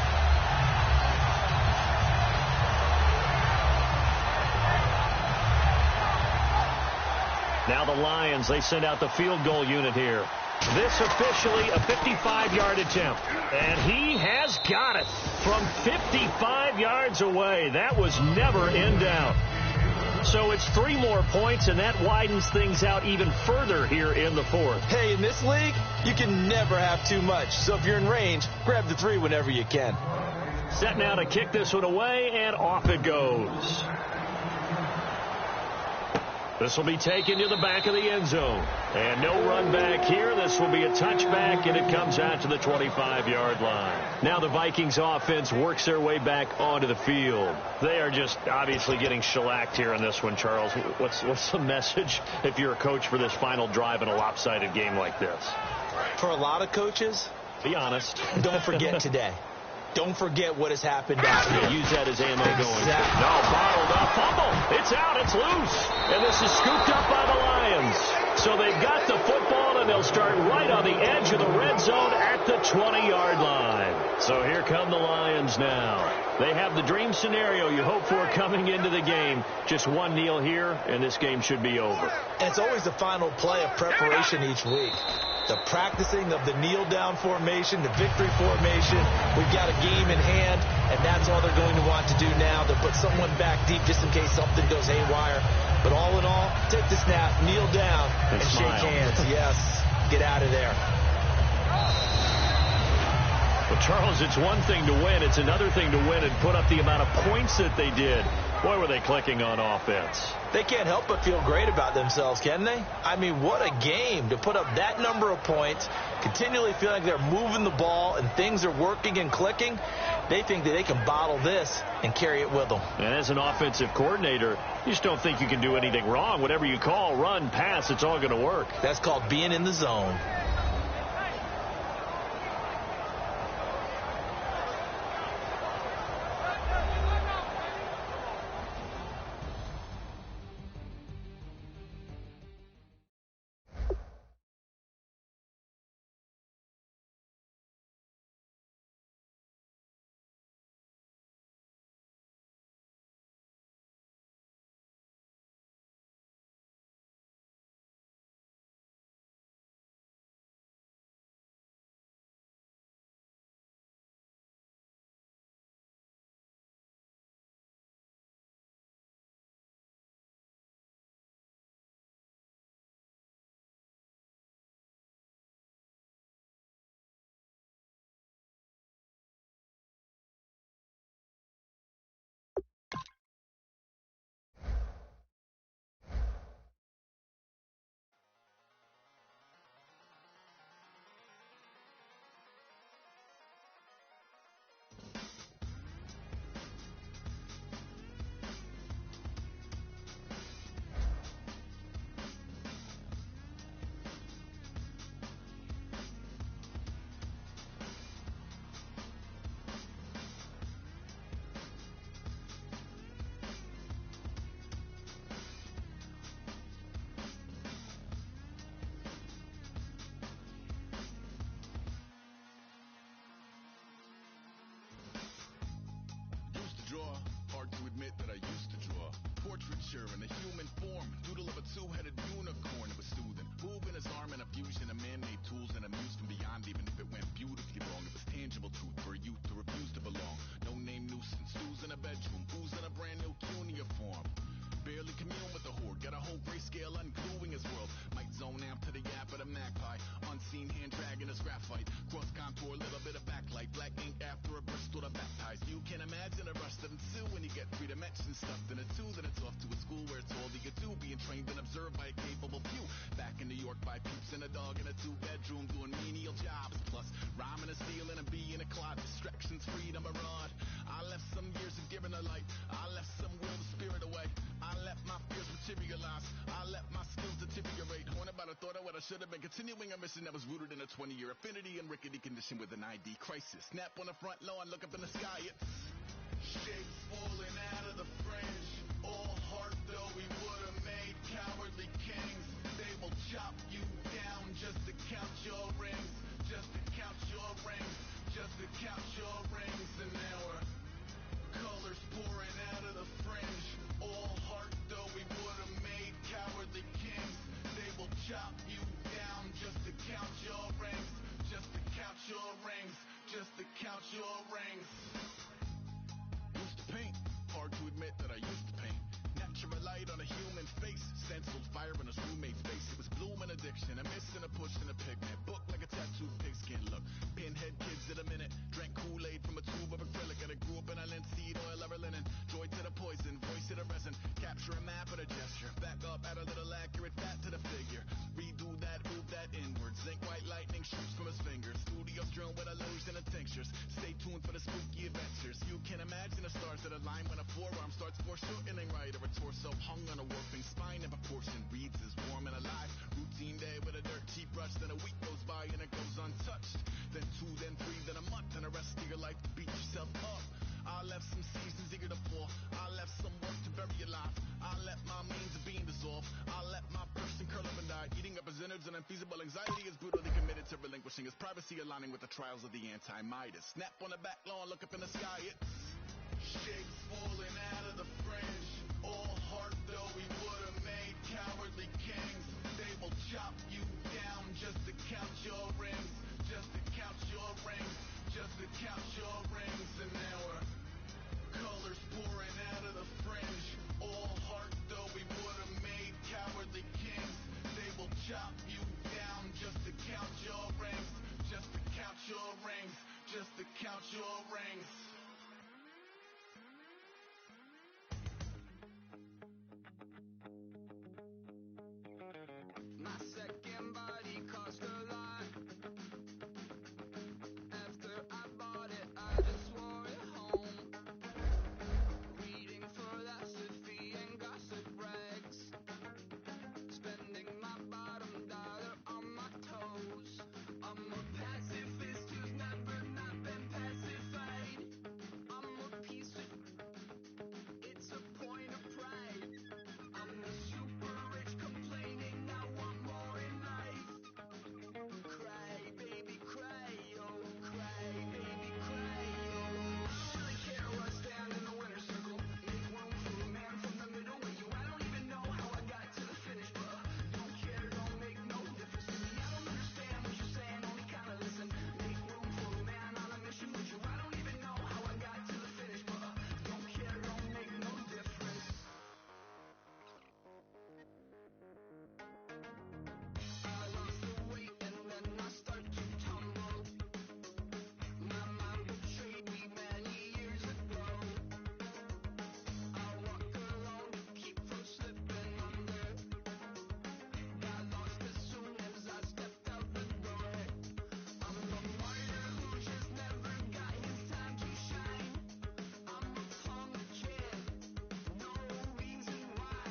Now the Lions, they send out the field goal unit here. This officially a 55-yard attempt. And he has got it from 55 yards away. That was never in doubt. So it's 3 more points, and that widens things out even further here in the 4th. Hey, in this league, you can never have too much. So if you're in range, grab the 3 whenever you can. Set now to kick this one away, and off it goes. This will be taken to the back of the end zone. And no run back here. This will be a touchback, and it comes out to the 25-yard line. Now the Vikings offense works their way back onto the field. They are just obviously getting shellacked here in this one, Charles. What's the message if you're a coach for this final drive in a lopsided game like this? For a lot of coaches, be honest. Don't forget today. Don't forget what has happened out here. Use that as ammo going. Exactly. No, bottled up. Fumble. It's out. It's loose. And this is scooped up by the Lions. So they've got the football, and they'll start right on the edge of the red zone at the 20-yard line. So here come the Lions now. They have the dream scenario you hope for coming into the game. Just one kneel here, and this game should be over. And it's always the final play of preparation each week. The practicing of the kneel-down formation, the victory formation. We've got a game in hand, and that's all they're going to want to do now. They'll put someone back deep just in case something goes haywire. But all in all, take the snap, kneel down, and shake hands. Yes, get out of there. Well, Charles, it's one thing to win. It's another thing to win and put up the amount of points that they did. Boy, were they clicking on offense. They can't help but feel great about themselves, can they? I mean, what a game to put up that number of points, continually feel like they're moving the ball and things are working and clicking. They think that they can bottle this and carry it with them. And as an offensive coordinator, you just don't think you can do anything wrong. Whatever you call, run, pass, it's all going to work. That's called being in the zone. Hard to admit that I used to draw portraiture in a human form, doodle of a two-headed unicorn. It was soothing, moving his arm in a fusion of man-made tools and amused from beyond. Even if it went beautifully wrong, it was tangible truth for a youth to refuse to belong. No name nuisance, stews in a bedroom, oozing a brand new cuneiform. Barely commune with the horde, got a whole grayscale ungluing his world. Might zone amp to the yap of the magpie, unseen hand dragging his graphite. Cross contour, little bit of backlight, black ink after a Bristol to baptize. You can imagine a rush to ensue when you get three dimensions stuffed in a two. Then it's off to a school where it's all you can do, being trained and observed by a capable few. Back in New York by peeps and a dog in a two-bedroom doing menial jobs. Plus rhyming and stealing and being a clod, distractions, freedom, a rod. I left some years of giving a light, I left some will the spirit away. I let my fears materialize, I let my skills deteriorate. Haunted by the thought of what I should have been, continuing a mission that was rooted in a 20-year affinity and rickety condition with an ID crisis. Snap on the front lawn, look up in the sky, it's shapes falling out of the fringe. All heart though we would have made cowardly kings. They will chop you down just to count your rings, just to count your rings, just to count your rings. And now we're colors pouring out of the fringe. All heart though we would have made cowardly kings. They will chop you down just to count your rings, just to count your rings, just to count your rings. Used to paint, hard to admit that I used to paint. Natural light on a human face, stenciled fire in his roommate's face. It was bloom and addiction, a miss and a push and a pigment. Book like a tattooed pigskin look. Pinhead kids in a minute. Drank Kool-Aid from a tube of acrylic. And I grew up in a linseed oil ever linen. Joy to the poison, voice to the resin. Capture a map with a gesture. Back up, add a little accurate fat to the figure. Redo that, move that inward. Zinc white lightning shoots from his fingers. Studio strewn with illusion and tinctures. Stay tuned for the spooky adventures. You can imagine the stars that align when a forearm starts foreshortening right, or a torso hung on a warping spine in proportion. Reads as warm and alive. Routine day with a dirt cheap brush. Then a week goes by and it goes untouched. Then 2, then 3, then a month, and the rest of your life to beat yourself up. I left some seasons eager to fall. I left some work to bury your life. I let my means of being dissolve. I let my person curl up and die. Eating up his innards and unfeasible anxiety is brutally committed to relinquishing his privacy, aligning with the trials of the anti-Midas. Snap on the back lawn, look up in the sky. It's shapes falling out of the fringe. All heart though we would have made cowardly kings. They will chop you down just to count your rings. Just to count your rings. Just to count your rings. And now we're colors pouring out of the fringe. All heart though we would have made cowardly kings. They will chop you down just to count your rings. Just to count your rings. Just to count your rings. My second body cost a lot. After I bought it, I just wore it home. Reading philosophy and gossip rags. Spending my bottom dollar on my toes. I'm a pacifist who's never not been pacified. I'm a piece of... It's a point of pride. I'm the super rich complaining I want more in life. Cry, baby, cry, oh, cry, baby, cry, oh. I don't really care what's down in the winner's circle. Make room for a man from the middle with you. I don't even know how I got to the finish, but don't care, don't make no difference to me. I don't understand what you're saying, only kinda listen. Make room for a man on a mission with you. I don't even know how I got to the finish, but don't care, don't make no difference. I lost the weight and then I start to tumble. My mind betrayed me many years ago. I walk alone to keep from slipping under. Got lost as soon as I stepped out the door. I'm a martyr who just never got his time to shine. I'm a punk kid, no reason why.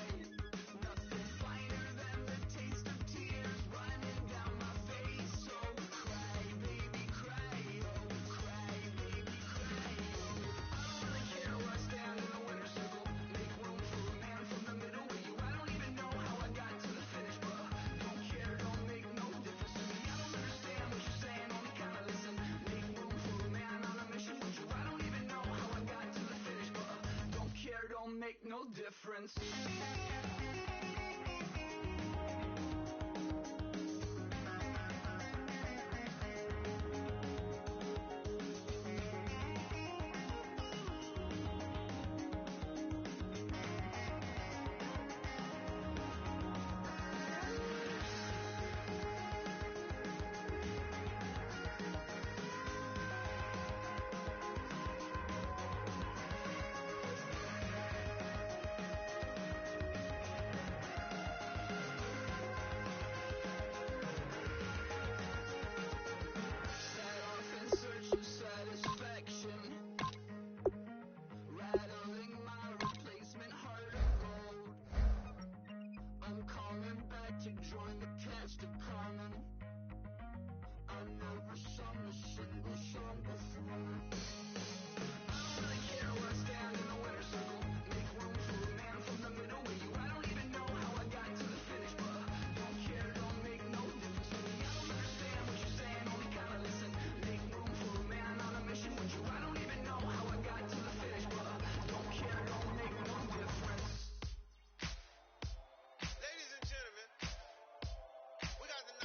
Nothing finer than the taste of tears running down my face. So cry, baby, cry, oh, cry, baby, cry, oh. I don't really care what's down in the winner's circle. Make room for a man from the middle with you. I don't even know how I got to the finish, but don't care, don't make no difference to me. I don't understand what you're saying, only kinda listen. Make room for a man on a mission with you. I don't even know how I got to the finish, but don't care, don't make no difference. Set off in search of satisfaction, rattling my replacement heart of gold. I'm coming back to join the cast of Carmen. I've never sung a single song before. I don't really care what's down in the winner's circle. Make room for a man from the middle with you. I don't even know how I got to the finish, but don't care, don't make no difference to me. I don't understand what you're saying, only kinda listen. Make room for a man on a mission with you. I don't even know how I got to the finish, but don't care, don't make no difference. Ladies and gentlemen, we got the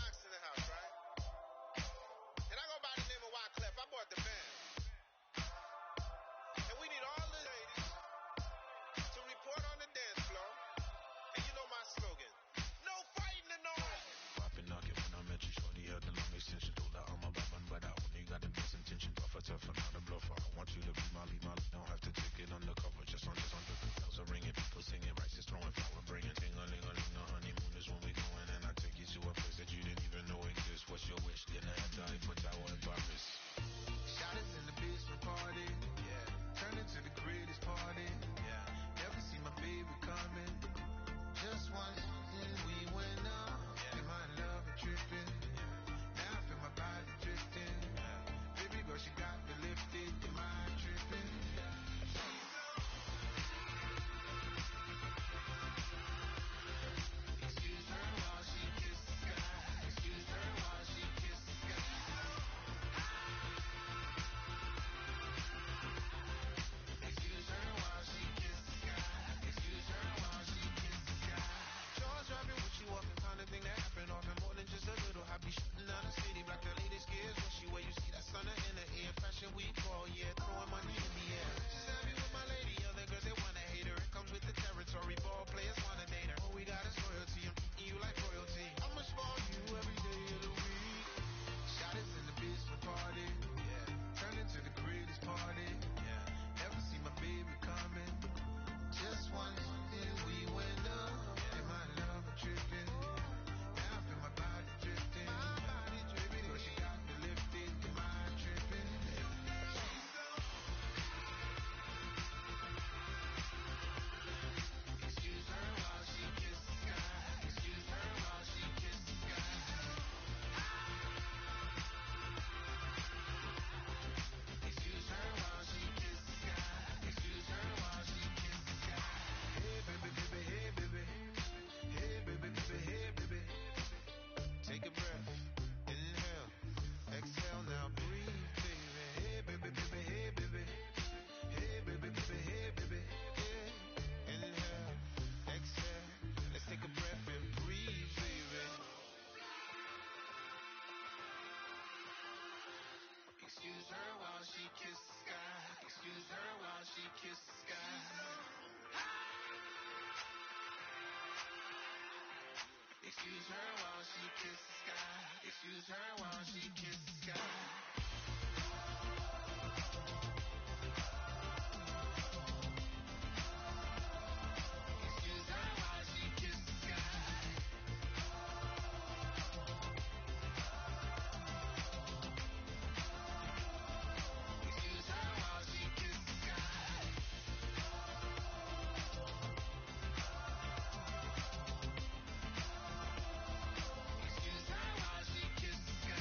Excuse her while she kisses the sky. Excuse her while she kisses the sky. Excuse her while she kisses the sky. Excuse her while she kisses the sky. Excuse her while she kisses the sky. Excuse her while she kisses the sky.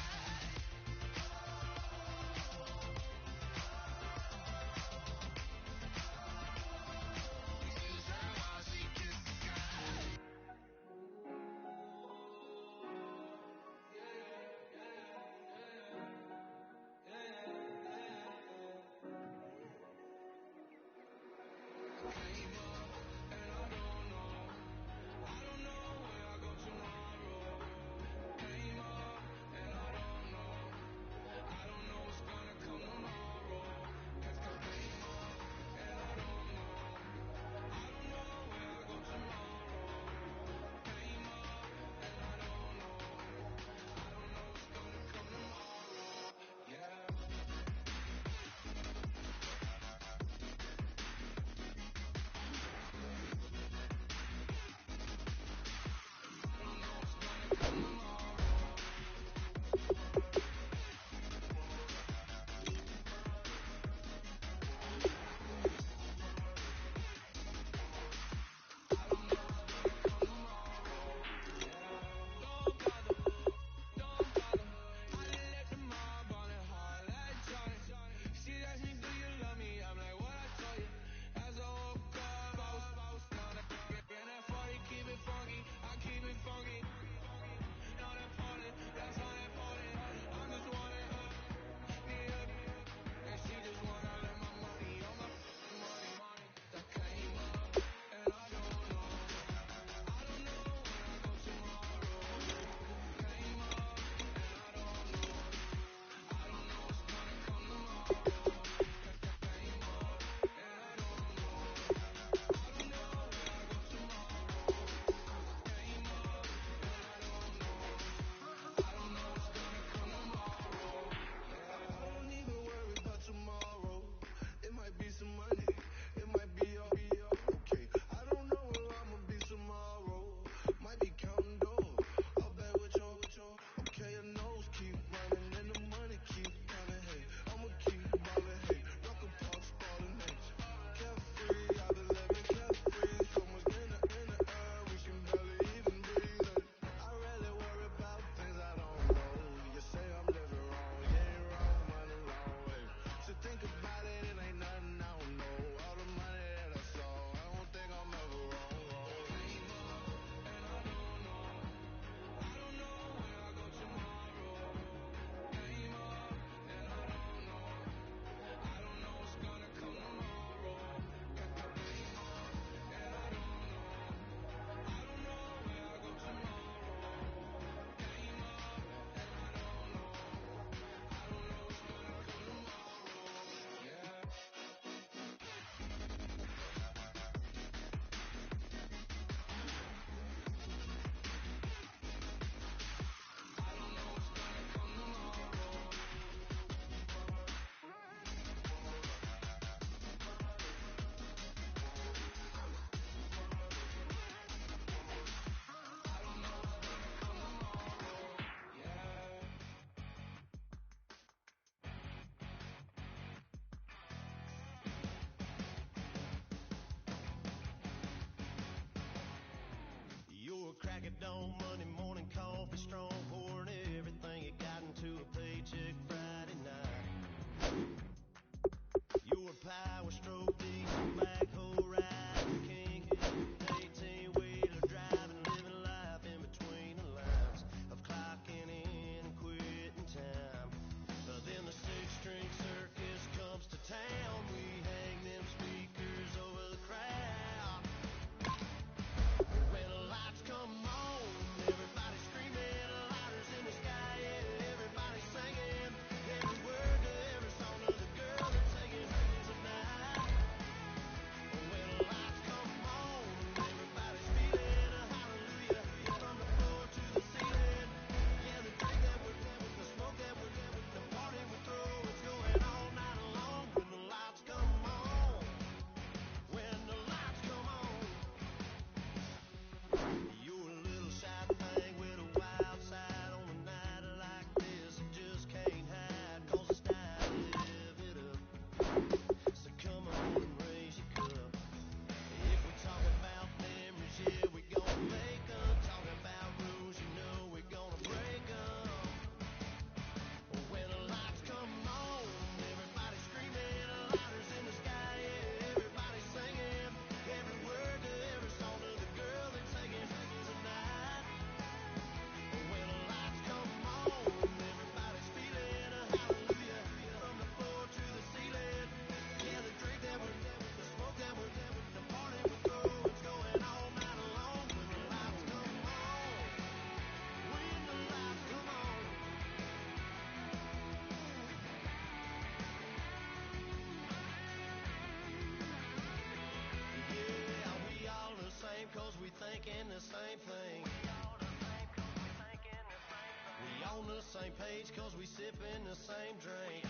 page cause we sippin' the same drink.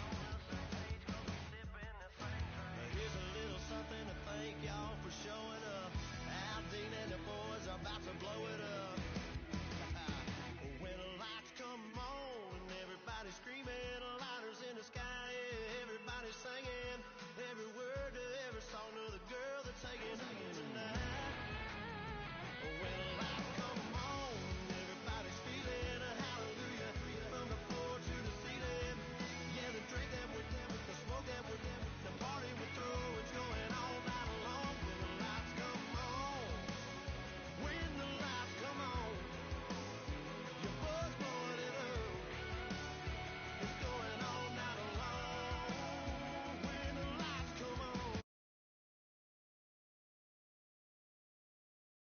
Here's a little something to thank y'all for showing up. Al Dean and the boys are about to blow it up.